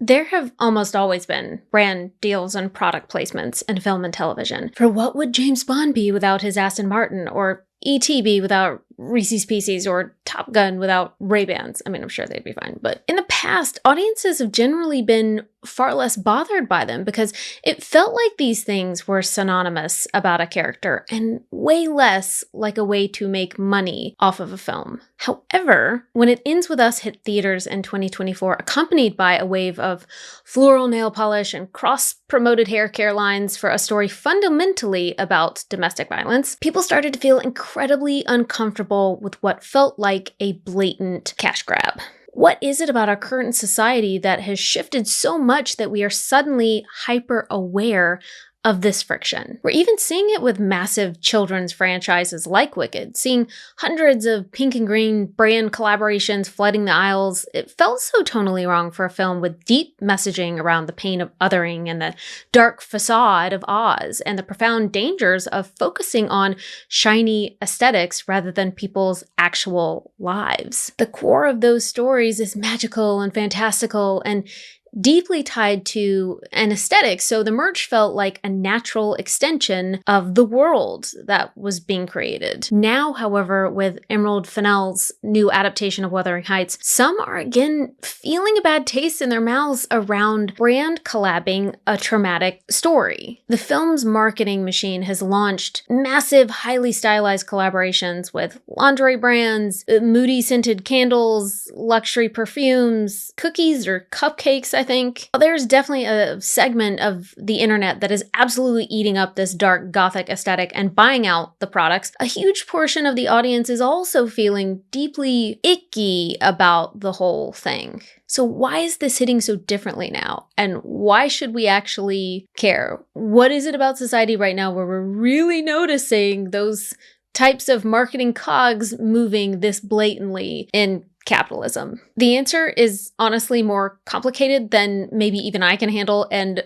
There have almost always been brand deals and product placements in film and television. For what would James Bond be without his Aston Martin, or E.T. be without Reese's Pieces, or Top Gun without Ray-Bans? I mean, I'm sure they'd be fine. But in the past, audiences have generally been far less bothered by them because it felt like these things were synonymous about a character and way less like a way to make money off of a film. However, When It Ends With Us hit theaters in 2024, accompanied by a wave of floral nail polish and cross-promoted hair care lines for a story fundamentally about domestic violence, people started to feel incredibly uncomfortable with what felt like a blatant cash grab. What is it about our current society that has shifted so much that we are suddenly hyper-aware of this friction? We're even seeing it with massive children's franchises like Wicked, seeing hundreds of pink and green brand collaborations flooding the aisles. It felt so tonally wrong for a film with deep messaging around the pain of othering and the dark facade of Oz and the profound dangers of focusing on shiny aesthetics rather than people's actual lives. The core of those stories is magical and fantastical and deeply tied to an aesthetic, so the merge felt like a natural extension of the world that was being created. Now, however, with Emerald Fennell's new adaptation of Wuthering Heights, some are again feeling a bad taste in their mouths around brand collabing a traumatic story. The film's marketing machine has launched massive, highly stylized collaborations with lingerie brands, moody scented candles, luxury perfumes, cookies or cupcakes, I think. There's definitely a segment of the internet that is absolutely eating up this dark Gothic aesthetic and buying out the products. A huge portion of the audience is also feeling deeply icky about the whole thing. So why is this hitting so differently now? And why should we actually care? What is it about society right now where we're really noticing those types of marketing cogs moving this blatantly in capitalism? The answer is honestly more complicated than maybe even I can handle. And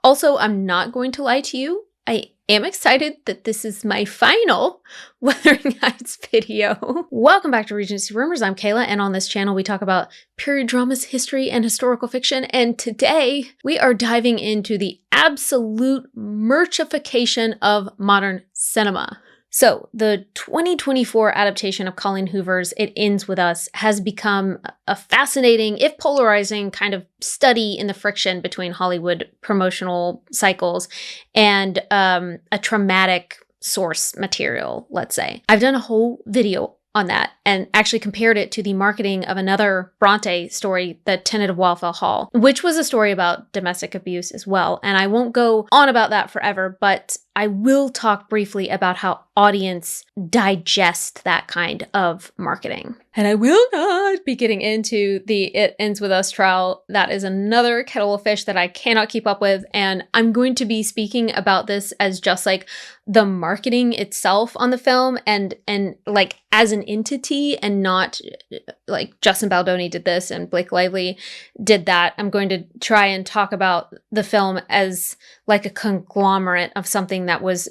also, I'm not going to lie to you. I am excited that this is my final Wuthering Heights video. Welcome back to Regency Rumors. I'm Kayla, and on this channel we talk about period dramas, history, and historical fiction. And today we are diving into the absolute merchification of modern cinema. So, the 2024 adaptation of Colleen Hoover's It Ends With Us has become a fascinating, if polarizing, kind of study in the friction between Hollywood promotional cycles and a traumatic source material, let's say. I've done a whole video on that and actually compared it to the marketing of another Bronte story, The Tenant of Wildfell Hall, which was a story about domestic abuse as well. And I won't go on about that forever, but I will talk briefly about how audience digest that kind of marketing. And I will not be getting into the It Ends With Us trial. That is another kettle of fish that I cannot keep up with. And I'm going to be speaking about this as just like the marketing itself on the film and like as an entity, and not like Justin Baldoni did this and Blake Lively did that. I'm going to try and talk about the film as like a conglomerate of something that was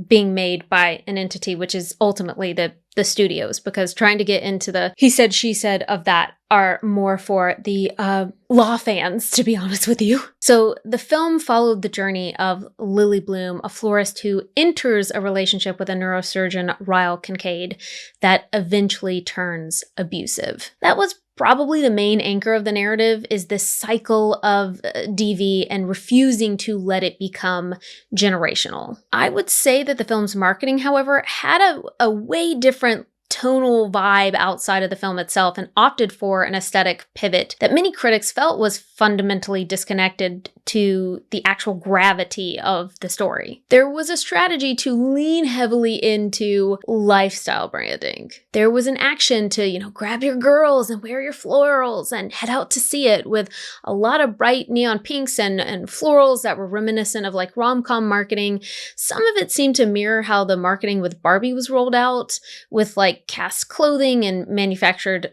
being made by an entity, which is ultimately the studios, because trying to get into the he said, she said of that are more for the law fans, to be honest with you. So the film followed the journey of Lily Bloom, a florist who enters a relationship with a neurosurgeon, Ryle Kincaid, that eventually turns abusive. That was probably the main anchor of the narrative, is this cycle of DV and refusing to let it become generational. I would say that the film's marketing, however, had a way different tonal vibe outside of the film itself and opted for an aesthetic pivot that many critics felt was fundamentally disconnected to the actual gravity of the story. There was a strategy to lean heavily into lifestyle branding. There was an action to, grab your girls and wear your florals and head out to see it, with a lot of bright neon pinks and florals that were reminiscent of like rom-com marketing. Some of it seemed to mirror how the marketing with Barbie was rolled out, with like cast clothing and manufactured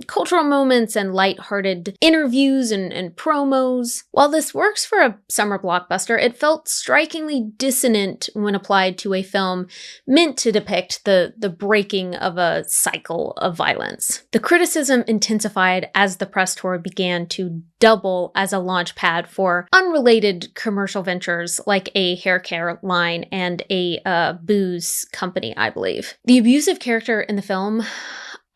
cultural moments and lighthearted interviews and promos. While this works for a summer blockbuster, it felt strikingly dissonant when applied to a film meant to depict the breaking of a cycle of violence. The criticism intensified as the press tour began to double as a launch pad for unrelated commercial ventures like a hair care line and a booze company, I believe. The abusive character in the film,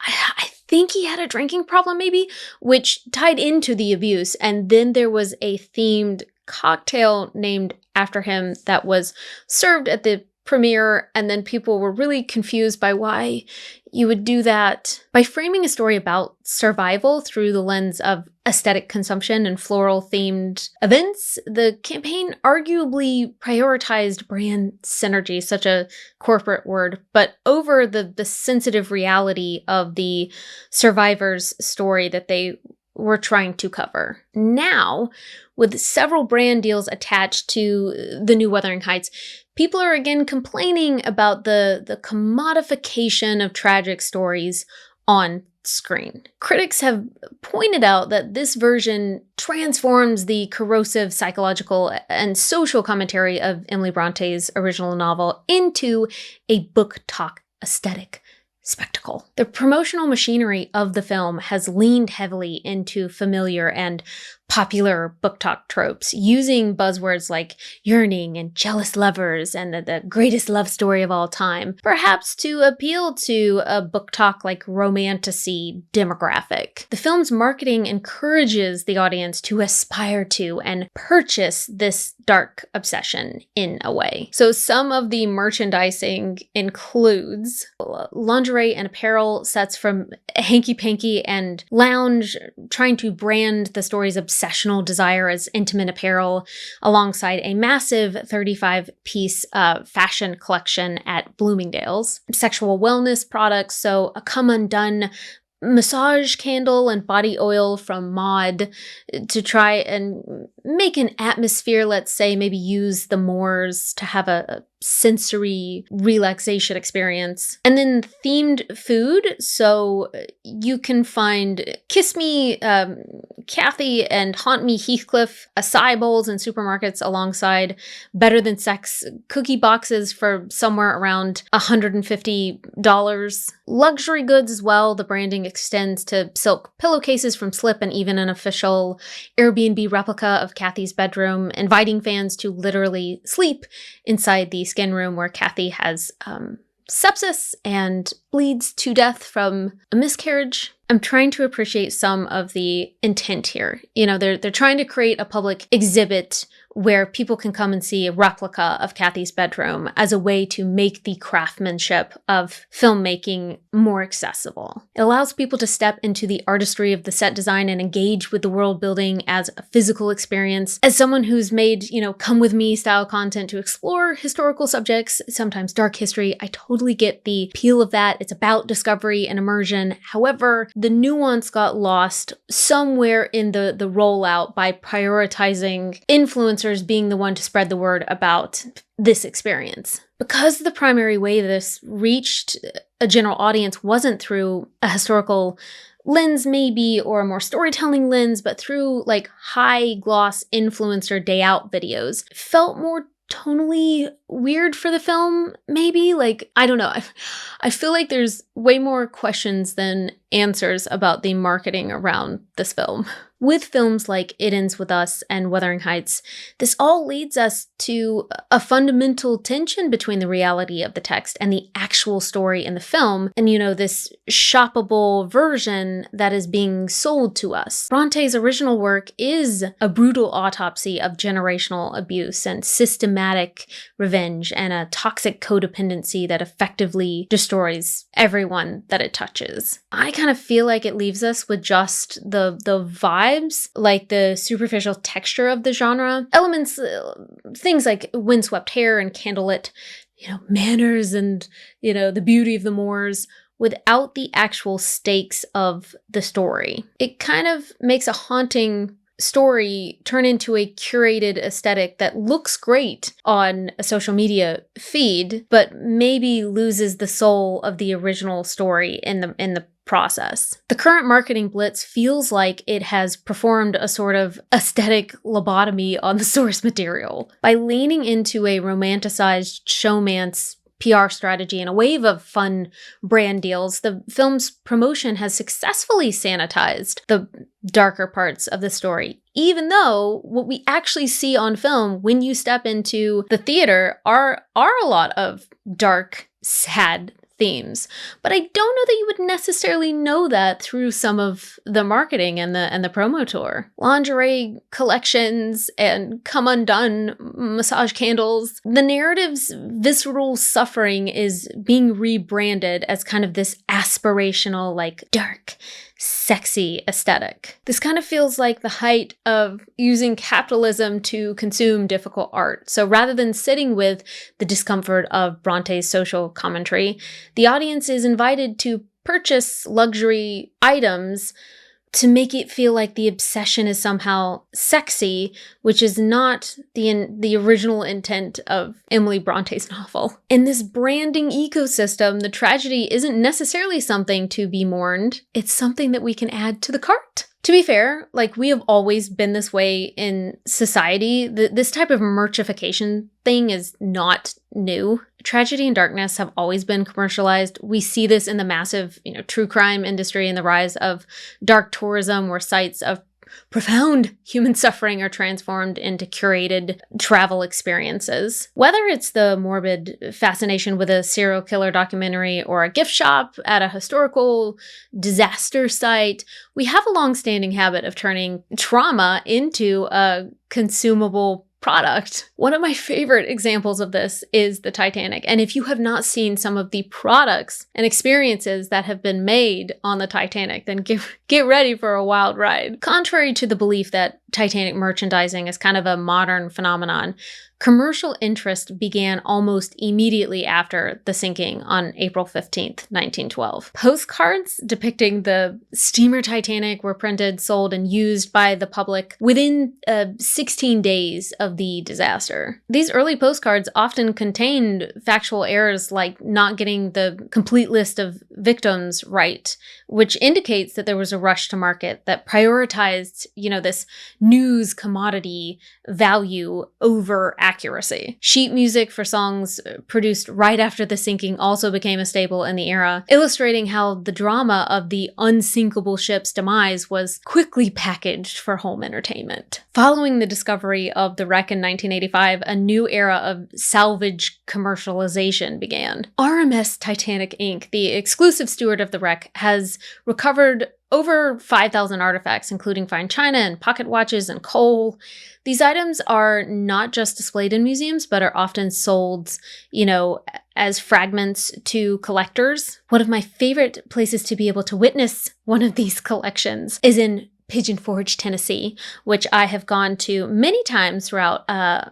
I think he had a drinking problem maybe, which tied into the abuse. And then there was a themed cocktail named after him that was served at the premiere, and then people were really confused by why you would do that. By framing a story about survival through the lens of aesthetic consumption and floral-themed events, the campaign arguably prioritized brand synergy, such a corporate word, but over the sensitive reality of the survivor's story that they were trying to cover. Now, with several brand deals attached to the new Wuthering Heights, people are again complaining about the commodification of tragic stories on screen. Critics have pointed out that this version transforms the corrosive psychological and social commentary of Emily Bronte's original novel into a book talk aesthetic spectacle. The promotional machinery of the film has leaned heavily into familiar and popular book talk tropes, using buzzwords like yearning and jealous lovers and the greatest love story of all time, perhaps to appeal to a book talk like romantasy demographic. The film's marketing encourages the audience to aspire to and purchase this dark obsession in a way. So some of the merchandising includes lingerie and apparel sets from Hanky Panky and Lounge, trying to brand the story's obsessional desire as intimate apparel, alongside a massive 35-piece fashion collection at Bloomingdale's. Sexual wellness products, so a Come Undone massage candle and body oil from Maud to try and make an atmosphere, let's say, maybe use the moors to have a sensory relaxation experience. And then themed food, so you can find Kiss Me, Kathy, and Haunt Me Heathcliff acai bowls in supermarkets alongside Better Than Sex cookie boxes for somewhere around $150. Luxury goods as well. The branding extends to silk pillowcases from Slip and even an official Airbnb replica of Kathy's bedroom, inviting fans to literally sleep inside the skin room where Kathy has sepsis and bleeds to death from a miscarriage. I'm trying to appreciate some of the intent here. You know, they're trying to create a public exhibit where people can come and see a replica of Kathy's bedroom as a way to make the craftsmanship of filmmaking more accessible. It allows people to step into the artistry of the set design and engage with the world building as a physical experience. As someone who's made, come with me style content to explore historical subjects, sometimes dark history, I totally get the appeal of that. It's about discovery and immersion. However, the nuance got lost somewhere in the rollout by prioritizing influencers being the one to spread the word about this experience. Because the primary way this reached a general audience wasn't through a historical lens maybe, or a more storytelling lens, but through like high gloss influencer day out videos, it felt more tonally weird for the film, maybe? Like, I don't know. I feel like there's way more questions than answers about the marketing around this film. With films like It Ends With Us and Wuthering Heights, this all leads us to a fundamental tension between the reality of the text and the actual story in the film, and this shoppable version that is being sold to us. Bronte's original work is a brutal autopsy of generational abuse and systematic revenge and a toxic codependency that effectively destroys everyone that it touches. I kind of feel like it leaves us with just the vibes, like the superficial texture of the genre. Elements, things like windswept hair and candlelit, manners and, the beauty of the moors, without the actual stakes of the story. It kind of makes a haunting story turn into a curated aesthetic that looks great on a social media feed, but maybe loses the soul of the original story in the process. The current marketing blitz feels like it has performed a sort of aesthetic lobotomy on the source material. By leaning into a romanticized showman's PR strategy and a wave of fun brand deals, the film's promotion has successfully sanitized the darker parts of the story, even though what we actually see on film when you step into the theater are a lot of dark, sad themes. But I don't know that you would necessarily know that through some of the marketing and the promo tour. Lingerie collections and come undone massage candles. The narrative's visceral suffering is being rebranded as kind of this aspirational, like dark, sexy aesthetic. This kind of feels like the height of using capitalism to consume difficult art. So rather than sitting with the discomfort of Bronte's social commentary, the audience is invited to purchase luxury items to make it feel like the obsession is somehow sexy, which is not the original intent of Emily Bronte's novel. In this branding ecosystem, the tragedy isn't necessarily something to be mourned. It's something that we can add to the cart. To be fair, like, we have always been this way in society. This type of merchification thing is not new. Tragedy and darkness have always been commercialized. We see this in the massive, true crime industry and the rise of dark tourism, where sites of profound human suffering are transformed into curated travel experiences. Whether it's the morbid fascination with a serial killer documentary or a gift shop at a historical disaster site, we have a long-standing habit of turning trauma into a consumable product. One of my favorite examples of this is the Titanic. And if you have not seen some of the products and experiences that have been made on the Titanic, then get ready for a wild ride. Contrary to the belief that Titanic merchandising is kind of a modern phenomenon, commercial interest began almost immediately after the sinking on April 15th, 1912. Postcards depicting the steamer Titanic were printed, sold, and used by the public within 16 days of the disaster. These early postcards often contained factual errors like not getting the complete list of victims right, which indicates that there was a rush to market that prioritized, this news commodity value over accuracy. Sheet music for songs produced right after the sinking also became a staple in the era, illustrating how the drama of the unsinkable ship's demise was quickly packaged for home entertainment. Following the discovery of the wreck in 1985, a new era of salvage commercialization began. RMS Titanic Inc., the exclusive steward of the wreck, has recovered over 5,000 artifacts, including fine china and pocket watches and coal. These items are not just displayed in museums, but are often sold, as fragments to collectors. One of my favorite places to be able to witness one of these collections is in Pigeon Forge, Tennessee, which I have gone to many times throughout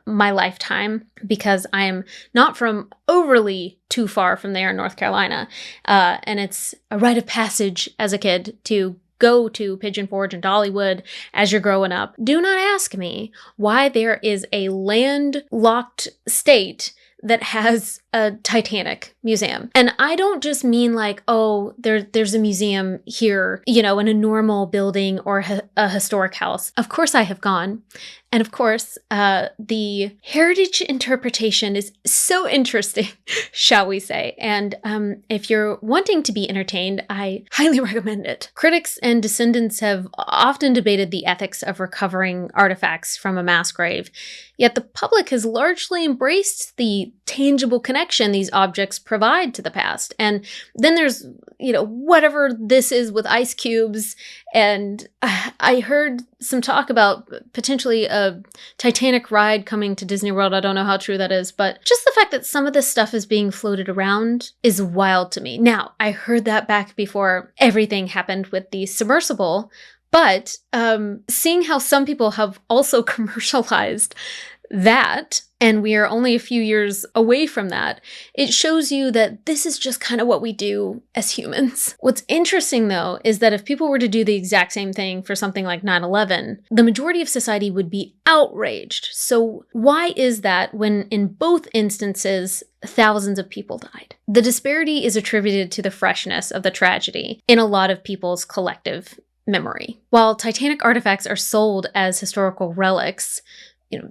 my lifetime because I am not from overly too far from there in North Carolina. And it's a rite of passage as a kid to go to Pigeon Forge and Dollywood as you're growing up. Do not ask me why there is a landlocked state that has a Titanic museum. And I don't just mean like, there's a museum here, in a normal building or a historic house. Of course I have gone. And of course, the heritage interpretation is so interesting, shall we say. And if you're wanting to be entertained, I highly recommend it. Critics and descendants have often debated the ethics of recovering artifacts from a mass grave. Yet the public has largely embraced the tangible connection these objects provide to the past. And then there's, whatever this is with ice cubes. And I heard some talk about potentially a Titanic ride coming to Disney World. I don't know how true that is, but just the fact that some of this stuff is being floated around is wild to me. Now, I heard that back before everything happened with the submersible, but seeing how some people have also commercialized that, and we are only a few years away from that, it shows you that this is just kind of what we do as humans. What's interesting, though, is that if people were to do the exact same thing for something like 9/11, the majority of society would be outraged. So why is that when in both instances, thousands of people died? The disparity is attributed to the freshness of the tragedy in a lot of people's collective memory. While Titanic artifacts are sold as historical relics,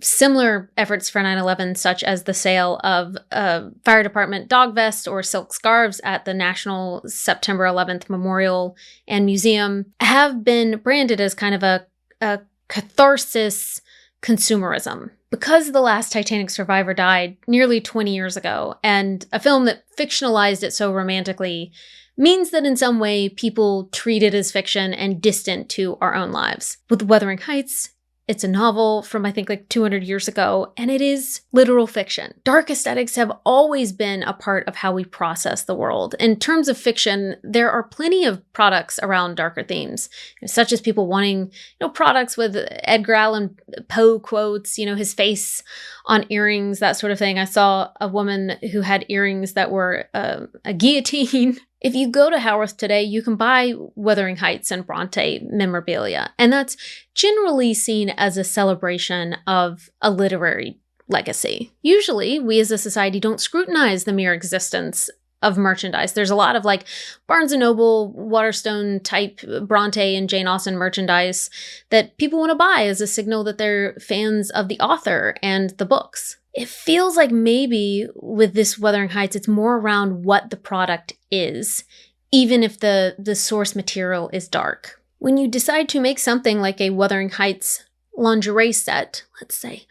similar efforts for 9/11, such as the sale of a fire department dog vest or silk scarves at the National September 11th Memorial and Museum, have been branded as kind of a catharsis consumerism. Because the last Titanic survivor died nearly 20 years ago, and a film that fictionalized it so romantically means that in some way people treat it as fiction and distant to our own lives. With Wuthering Heights, it's a novel from, I think, like 200 years ago, and it is literal fiction. Dark aesthetics have always been a part of how we process the world. In terms of fiction, there are plenty of products around darker themes, such as people wanting, products with Edgar Allan Poe quotes, his face on earrings, that sort of thing. I saw a woman who had earrings that were a guillotine. If you go to Haworth today, you can buy Wuthering Heights and Bronte memorabilia, and that's generally seen as a celebration of a literary legacy. Usually, we as a society don't scrutinize the mere existence of merchandise. There's a lot of like Barnes & Noble, Waterstone type Bronte and Jane Austen merchandise that people want to buy as a signal that they're fans of the author and the books. It feels like maybe with this Wuthering Heights, it's more around what the product is, even if the source material is dark. When you decide to make something like a Wuthering Heights lingerie set, let's say,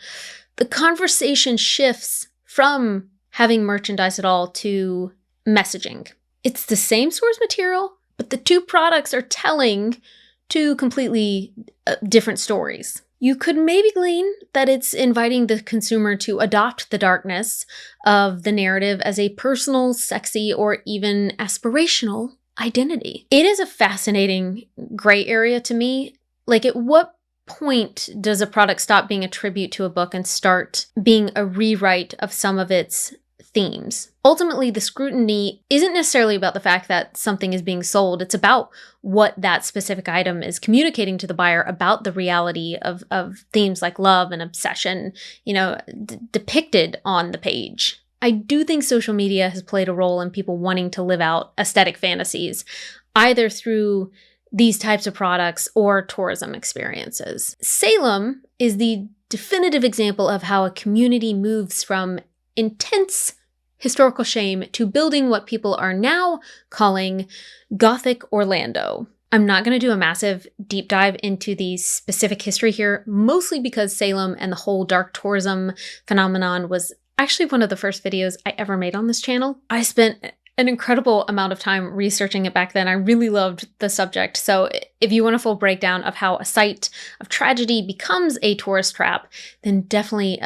the conversation shifts from having merchandise at all to messaging. It's the same source material, but the two products are telling two completely different stories. You could maybe glean that it's inviting the consumer to adopt the darkness of the narrative as a personal, sexy, or even aspirational identity. It is a fascinating gray area to me. Like, at what point does a product stop being a tribute to a book and start being a rewrite of some of its themes? Ultimately, the scrutiny isn't necessarily about the fact that something is being sold. It's about what that specific item is communicating to the buyer about the reality of themes like love and obsession, depicted on the page. I do think social media has played a role in people wanting to live out aesthetic fantasies, either through these types of products or tourism experiences. Salem is the definitive example of how a community moves from intense historical shame to building what people are now calling Gothic Orlando. I'm not going to do a massive deep dive into the specific history here, mostly because Salem and the whole dark tourism phenomenon was actually one of the first videos I ever made on this channel. I spent an incredible amount of time researching it back then. I really loved the subject. So if you want a full breakdown of how a site of tragedy becomes a tourist trap, then definitely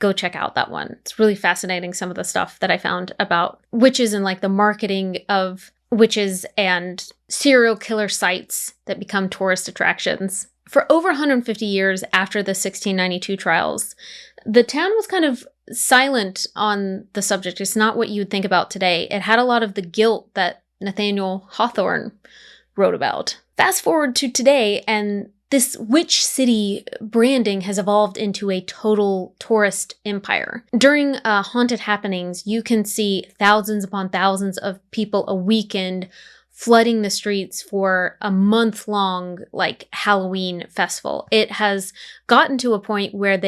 go check out that one. It's really fascinating, some of the stuff that I found about witches and like the marketing of witches and serial killer sites that become tourist attractions. For over 150 years after the 1692 trials, the town was kind of silent on the subject. It's not what you would think about today. It had a lot of the guilt that Nathaniel Hawthorne wrote about. Fast forward to today, and this witch city branding has evolved into a total tourist empire. During haunted happenings, you can see thousands upon thousands of people a weekend flooding the streets for a month-long, like, Halloween festival. It has gotten to a point where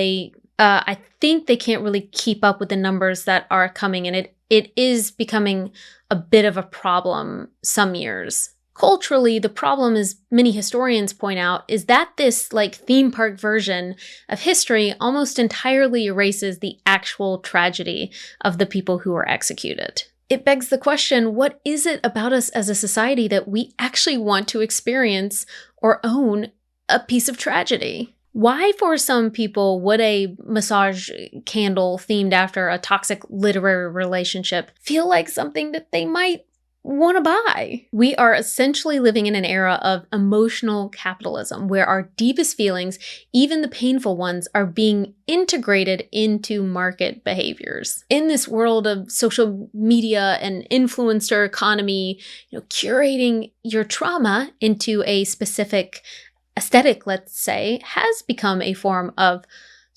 I think they can't really keep up with the numbers that are coming, and it is becoming a bit of a problem some years. Culturally, the problem, as many historians point out, is that this theme park version of history almost entirely erases the actual tragedy of the people who were executed. It begs the question, what is it about us as a society that we actually want to experience or own a piece of tragedy? Why, for some people, would a massage candle themed after a toxic literary relationship feel like something that they might want to buy. We are essentially living in an era of emotional capitalism where our deepest feelings, even the painful ones, are being integrated into market behaviors. In this world of social media and influencer economy, curating your trauma into a specific aesthetic, let's say, has become a form of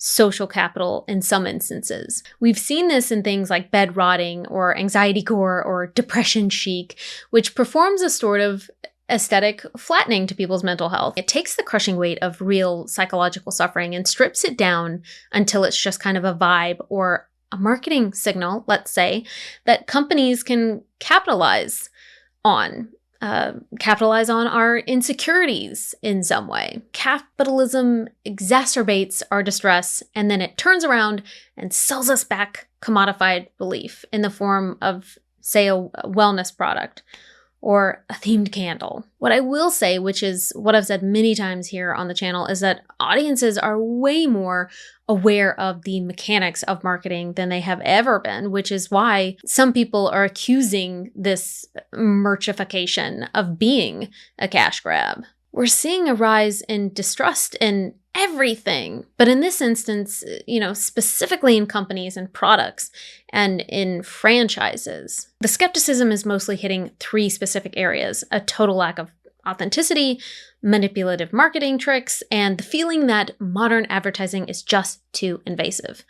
social capital in some instances. We've seen this in things like bed rotting or anxiety core or depression chic, which performs a sort of aesthetic flattening to people's mental health. It takes the crushing weight of real psychological suffering and strips it down until it's just kind of a vibe or a marketing signal, let's say, that companies can capitalize on our insecurities in some way. Capitalism exacerbates our distress, and then it turns around and sells us back commodified belief in the form of, say, a wellness product or a themed candle. What I will say, which is what I've said many times here on the channel, is that audiences are way more aware of the mechanics of marketing than they have ever been, which is why some people are accusing this merchification of being a cash grab. We're seeing a rise in distrust in everything, but in this instance, specifically in companies and products and in franchises. The skepticism is mostly hitting three specific areas: a total lack of authenticity, manipulative marketing tricks, and the feeling that modern advertising is just too invasive.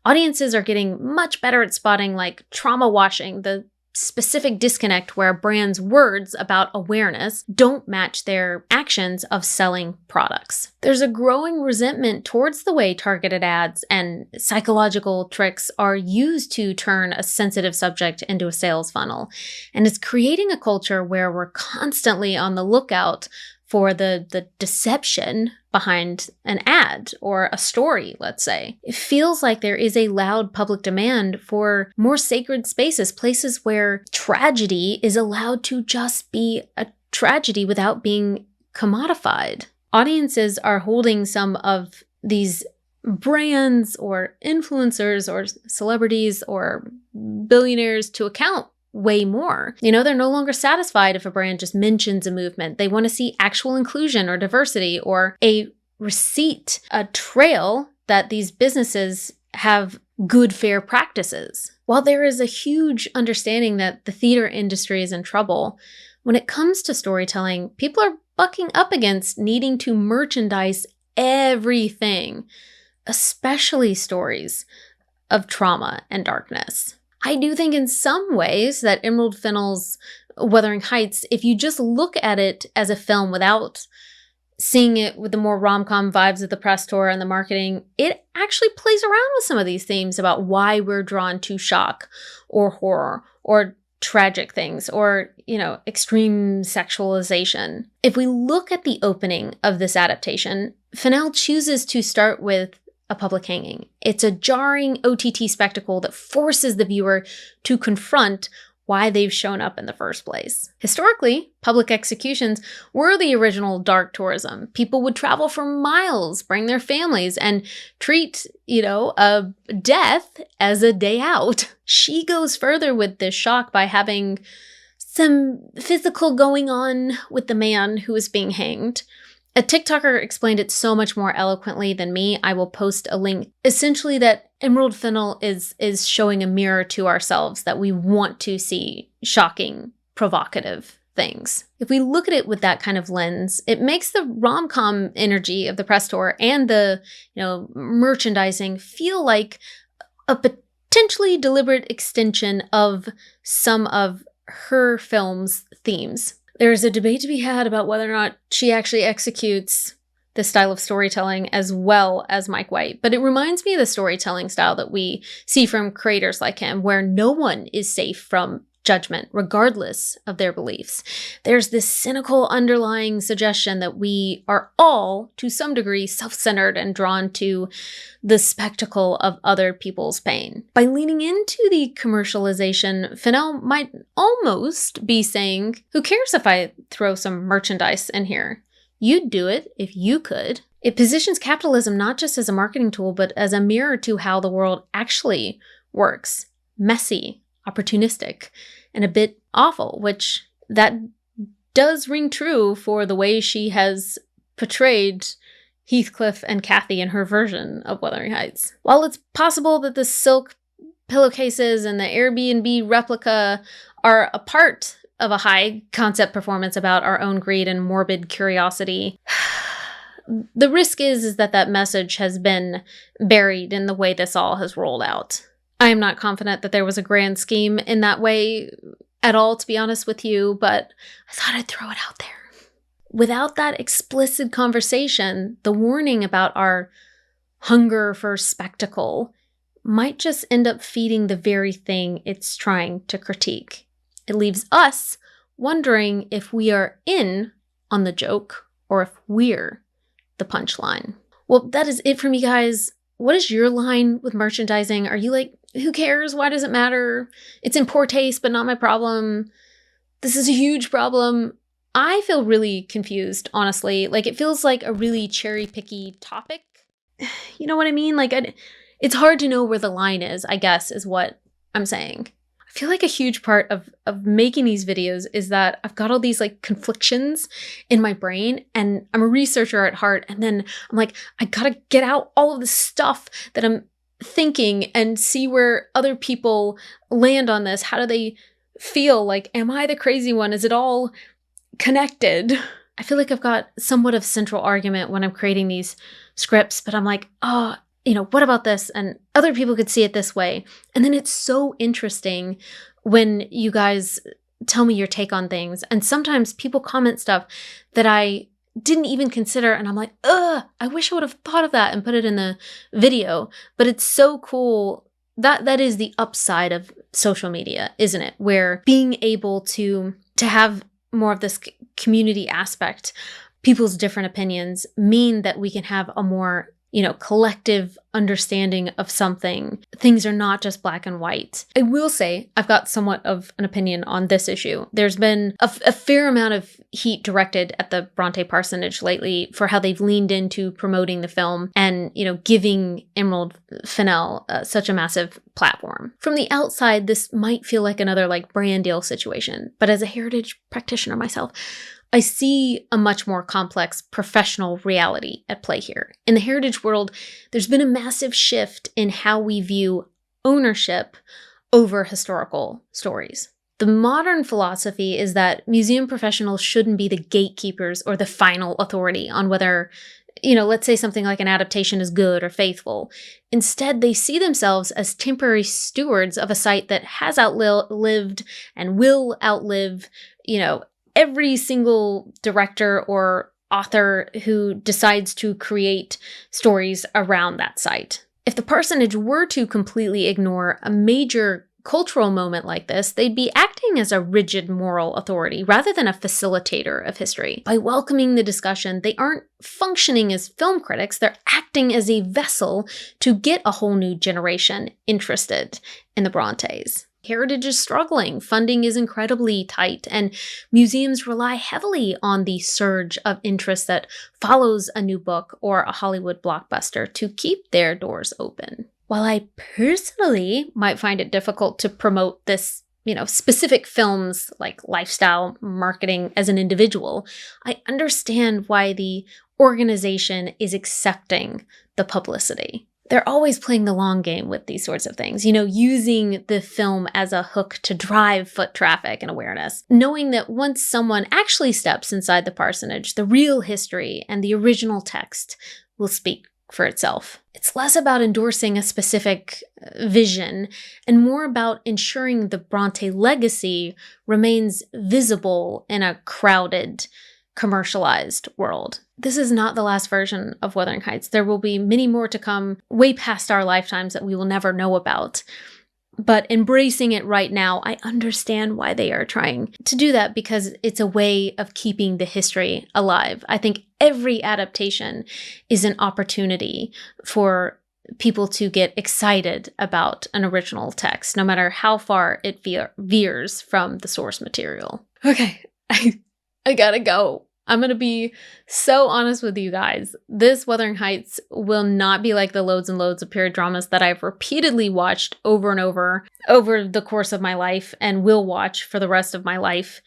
Audiences are getting much better at spotting trauma washing, the specific disconnect where a brand's words about awareness don't match their actions of selling products. There's a growing resentment towards the way targeted ads and psychological tricks are used to turn a sensitive subject into a sales funnel. And it's creating a culture where we're constantly on the lookout for the deception behind an ad or a story, let's say. It feels like there is a loud public demand for more sacred spaces, places where tragedy is allowed to just be a tragedy without being commodified. Audiences are holding some of these brands or influencers or celebrities or billionaires to account way more. They're no longer satisfied if a brand just mentions a movement. They want to see actual inclusion or diversity or a receipt, a trail that these businesses have good, fair practices. While there is a huge understanding that the theater industry is in trouble, when it comes to storytelling, people are bucking up against needing to merchandise everything, especially stories of trauma and darkness. I do think in some ways that Emerald Fennell's Wuthering Heights, if you just look at it as a film without seeing it with the more rom-com vibes of the press tour and the marketing, it actually plays around with some of these themes about why we're drawn to shock or horror or tragic things or, extreme sexualization. If we look at the opening of this adaptation, Fennell chooses to start with a public hanging. It's a jarring OTT spectacle that forces the viewer to confront why they've shown up in the first place. Historically, public executions were the original dark tourism. People would travel for miles, bring their families, and treat, a death as a day out. She goes further with this shock by having some physical going on with the man who is being hanged. A TikToker explained it so much more eloquently than me. I will post a link. Essentially, that Emerald Fennell is showing a mirror to ourselves that we want to see shocking, provocative things. If we look at it with that kind of lens, it makes the rom-com energy of the press tour and the, merchandising feel like a potentially deliberate extension of some of her film's themes. There is a debate to be had about whether or not she actually executes this style of storytelling as well as Mike White, but it reminds me of the storytelling style that we see from creators like him, where no one is safe from judgment, regardless of their beliefs. There's this cynical underlying suggestion that we are all, to some degree, self-centered and drawn to the spectacle of other people's pain. By leaning into the commercialization, Fennell might almost be saying, who cares if I throw some merchandise in here? You'd do it if you could. It positions capitalism not just as a marketing tool, but as a mirror to how the world actually works. Messy, opportunistic, and a bit awful, which that does ring true for the way she has portrayed Heathcliff and Kathy in her version of Wuthering Heights. While it's possible that the silk pillowcases and the Airbnb replica are a part of a high concept performance about our own greed and morbid curiosity, the risk is that that message has been buried in the way this all has rolled out. I am not confident that there was a grand scheme in that way at all, to be honest with you, but I thought I'd throw it out there. Without that explicit conversation, the warning about our hunger for spectacle might just end up feeding the very thing it's trying to critique. It leaves us wondering if we are in on the joke or if we're the punchline. Well, that is it for me, guys. What is your line with merchandising? Are you like, who cares? Why does it matter? It's in poor taste, but not my problem. This is a huge problem. I feel really confused, honestly. Like, it feels like a really cherry-picky topic. You know what I mean? Like, it's hard to know where the line is, I guess, is what I'm saying. I feel like a huge part of making these videos is that I've got all these like conflictions in my brain, and I'm a researcher at heart, and then I'm like, I gotta get out all of the stuff that I'm thinking and see where other people land on this. How do they feel? Like, am I the crazy one? Is it all connected? I feel like I've got somewhat of central argument when I'm creating these scripts, but I'm like, oh, what about this? And other people could see it this way. And then it's so interesting when you guys tell me your take on things. And sometimes people comment stuff that I didn't even consider. And I'm like, I wish I would have thought of that and put it in the video. But it's so cool. That is the upside of social media, isn't it? Where being able to have more of this community aspect, people's different opinions mean that we can have a more collective understanding of something. Things are not just black and white. I will say I've got somewhat of an opinion on this issue. There's been a fair amount of heat directed at the Bronte parsonage lately for how they've leaned into promoting the film and, giving Emerald Fennell such a massive platform. From the outside, this might feel like another like brand deal situation, but as a heritage practitioner myself, I see a much more complex professional reality at play here. In the heritage world, there's been a massive shift in how we view ownership over historical stories. The modern philosophy is that museum professionals shouldn't be the gatekeepers or the final authority on whether, let's say something like an adaptation is good or faithful. Instead, they see themselves as temporary stewards of a site that has outlived and will outlive, every single director or author who decides to create stories around that site. If the parsonage were to completely ignore a major cultural moment like this, they'd be acting as a rigid moral authority rather than a facilitator of history. By welcoming the discussion, they aren't functioning as film critics, they're acting as a vessel to get a whole new generation interested in the Brontes. Heritage is struggling, funding is incredibly tight, and museums rely heavily on the surge of interest that follows a new book or a Hollywood blockbuster to keep their doors open. While I personally might find it difficult to promote this, specific films like lifestyle marketing as an individual, I understand why the organization is accepting the publicity. They're always playing the long game with these sorts of things, using the film as a hook to drive foot traffic and awareness, knowing that once someone actually steps inside the parsonage, the real history and the original text will speak for itself. It's less about endorsing a specific vision and more about ensuring the Bronte legacy remains visible in a crowded, commercialized world. This is not the last version of Wuthering Heights. There will be many more to come way past our lifetimes that we will never know about. But embracing it right now, I understand why they are trying to do that because it's a way of keeping the history alive. I think every adaptation is an opportunity for people to get excited about an original text, no matter how far it veers from the source material. Okay, I gotta go. I'm going to be so honest with you guys. This Wuthering Heights will not be like the loads and loads of period dramas that I've repeatedly watched over and over the course of my life and will watch for the rest of my life.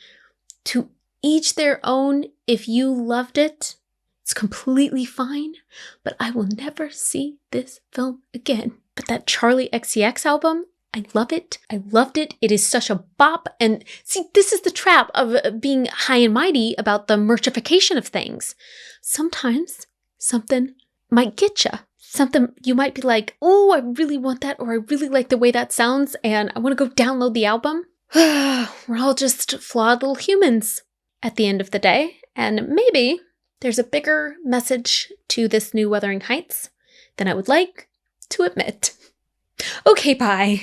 To each their own. If you loved it, it's completely fine, but I will never see this film again. But that Charlie XCX album, I love it. I loved it. It is such a bop. And see, this is the trap of being high and mighty about the merchification of things. Sometimes something might get you. Something you might be like, oh, I really want that, or I really like the way that sounds, and I want to go download the album. We're all just flawed little humans at the end of the day. And maybe there's a bigger message to this new Wuthering Heights than I would like to admit. Okay, bye.